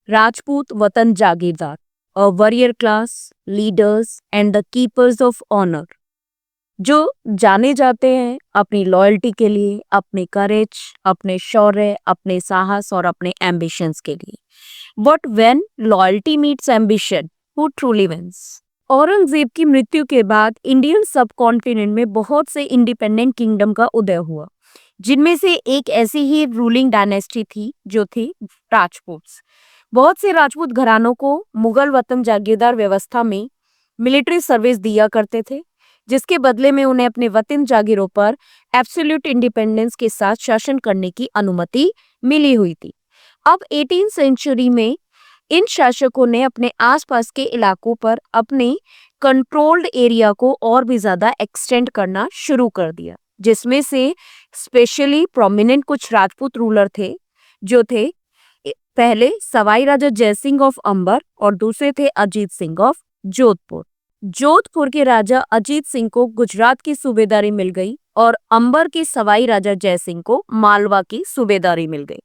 राजपूत वतन जागीरदार, a warrior class, leaders and the keepers of honour, जो जाने जाते हैं अपनी लॉयल्टी के लिए, अपने करेज, अपने शौर्य, अपने साहस और अपने एम्बिशंस के लिए। But when loyalty meets ambition, who truly wins? Aurangzeb की मृत्यु के बाद इंडियन सब कॉन्टिनेंट में बहुत से इंडिपेंडेंट किंगडम का उदय हुआ, जिनमें से एक ऐसी ही रूलिंग डायनेस्टी थी जो थी राजपूत्स। बहुत से राजपूत घरानों को मुगल वतन जागीरदार व्यवस्था में मिलिट्री सर्विस दिया करते थे, जिसके बदले में उन्हें अपने वतन जागीरों पर एब्सोल्यूट इंडिपेंडेंस के साथ शासन करने की अनुमति मिली हुई थी। अब 18th सेंचुरी में इन शासकों ने अपने आसपास के इलाकों पर अपने कंट्रोल्ड एरिया को और भी ज्यादा एक्सटेंड करना शुरू कर दिया, जिसमें से स्पेशली प्रोमिनेंट कुछ राजपूत रूलर थे, जो थे पहले सवाई राजा जयसिंह ऑफ अंबर और दूसरे थे अजीत सिंह ऑफ जोधपुर। जोधपुर के राजा अजीत सिंह को गुजरात की सूबेदारी मिल गई और अंबर के सवाई राजा जयसिंह को मालवा की सूबेदारी मिल गई।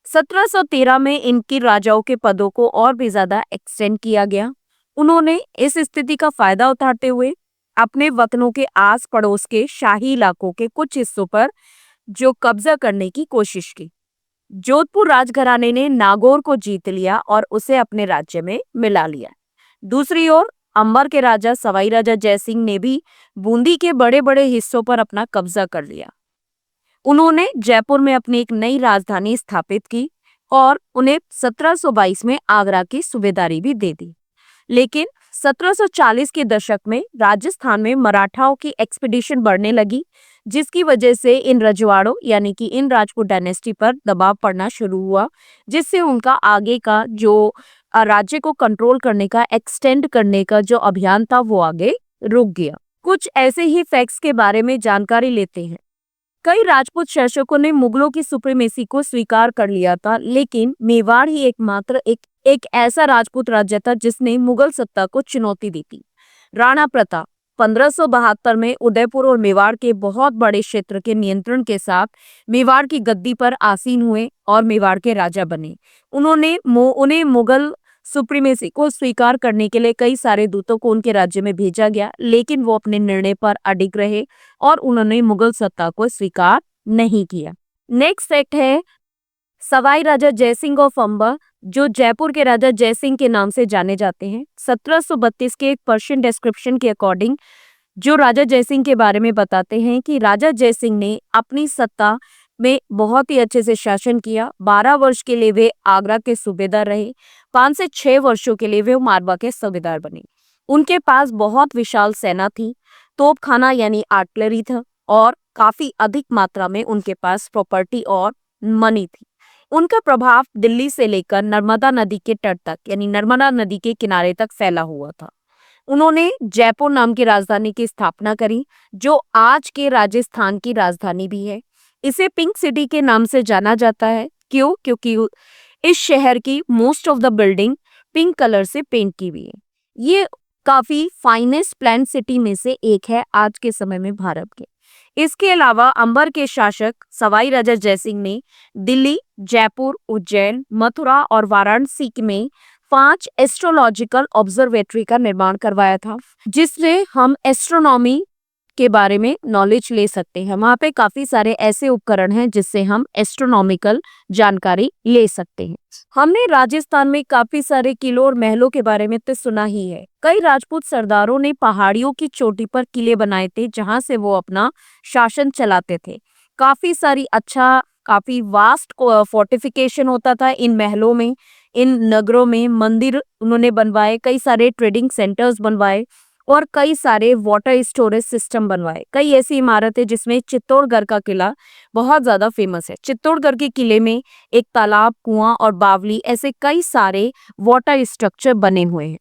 1713 में इनकी राजाओं के पदों को और भी ज्यादा एक्सटेंड किया गया। उन्होंने इस स्थिति का फायदा उठाते हुए अपने वतनों के आस पड़ोस के शाही इलाकों के कुछ हिस्सों पर जो कब्जा करने की कोशिश की। जोधपुर राजघराने ने नागौर को जीत लिया और उसे अपने राज्य में मिला लिया। दूसरी ओर अंबर के राजा सवाई राजा जयसिंह ने भी बूंदी के बड़े बड़े हिस्सों पर अपना कब्जा कर लिया। उन्होंने जयपुर में अपनी एक नई राजधानी स्थापित की और उन्हें 1722 में आगरा की सूबेदारी भी दे दी। लेकिन 1740 के दशक में राजस्थान में मराठाओं की एक्सपीडिशन बढ़ने लगी, जिसकी वजह से इन रजवाड़ों यानी कि इन राजपूत डायनेस्टी पर दबाव पड़ना शुरू हुआ, जिससे उनका आगे का जो राज्य को कंट्रोल करने का, एक्सटेंड करने का जो अभियान था वो आगे रुक गया। कुछ ऐसे ही फैक्ट्स के बारे में जानकारी लेते हैं। कई राजपूत शासकों ने मुगलों की सुप्रीमेसी को स्वीकार कर लिया था, लेकिन मेवाड़ ही एकमात्र एक ऐसा राजपूत राज्य था जिसने मुगल सत्ता को चुनौती दी थी। राणा प्रताप 1572 में उदयपुर और मेवाड़ के बहुत बड़े क्षेत्र के नियंत्रण के साथ मेवाड़ की गद्दी पर आसीन हुए और मेवाड़ के राजा बने। उन्हें मुगल सुप्रीमेसी को स्वीकार करने के लिए कई सारे दूतों को उनके राज्य में भेजा गया, लेकिन वो अपने निर्णय पर अडिग रहे और उन्होंने मुगल सत्ता को स्वीकार नहीं किया। नेक्स्ट फैक्ट है सवाई राजा जयसिंह ऑफ अंबर, जो जयपुर के राजा जयसिंह के नाम से जाने जाते हैं। 1732 के एक पर्शियन डिस्क्रिप्शन के अकॉर्डिंग जो राजा जयसिंह के बारे में बताते हैं कि राजा जयसिंह ने अपनी सत्ता में बहुत ही अच्छे से शासन किया। 12 वर्ष के लिए वे आगरा के सूबेदार रहे। 5 से 6 वर्षों के लिए वे मारवा के सूबेदार बने। उनके पास बहुत विशाल सेना थी, तोपखाना यानी आर्टिलरी था और काफी अधिक मात्रा में उनके पास प्रॉपर्टी और मनी थी। उनका प्रभाव दिल्ली से लेकर नर्मदा नदी के तट तक यानी नर्मदा नदी के किनारे तक फैला हुआ था। उन्होंने जयपुर नाम की राजधानी की स्थापना करी, जो आज के राजस्थान की राजधानी भी है। इसे पिंक सिटी के नाम से जाना जाता है। क्यों? क्योंकि इस शहर की most of the building pink colour से पेंट की हुई है। ये काफी फाइनेस्ट प्लान सिटी में से एक है आज के समय में भारत के। इसके अलावा अंबर के शासक सवाई राजा जयसिंह ने दिल्ली, जयपुर, उज्जैन, मथुरा और वाराणसी में 5 एस्ट्रोलॉजिकल ऑब्जर्वेटरी का निर्माण करवाया था, जिससे हम एस्ट्रोनॉमी के बारे में नॉलेज ले सकते हैं। वहाँ पे काफी सारे ऐसे उपकरण हैं जिससे हम एस्ट्रोनॉमिकल जानकारी ले सकते हैं। हमने राजस्थान में काफी सारे किलों और महलों के बारे में तो सुना ही है। कई राजपूत सरदारों ने पहाड़ियों की चोटी पर किले बनाए थे, जहां से वो अपना शासन चलाते थे। काफी वास्ट फोर्टिफिकेशन होता था इन महलों में, इन नगरों में। मंदिर उन्होंने बनवाए, कई सारे ट्रेडिंग सेंटर्स बनवाए और कई सारे वाटर स्टोरेज सिस्टम बनवाए। कई ऐसी इमारतें जिसमें चित्तौड़गढ़ का किला बहुत ज्यादा फेमस है। चित्तौड़गढ़ के किले में एक तालाब, कुआं और बावली ऐसे कई सारे वाटर स्ट्रक्चर बने हुए हैं।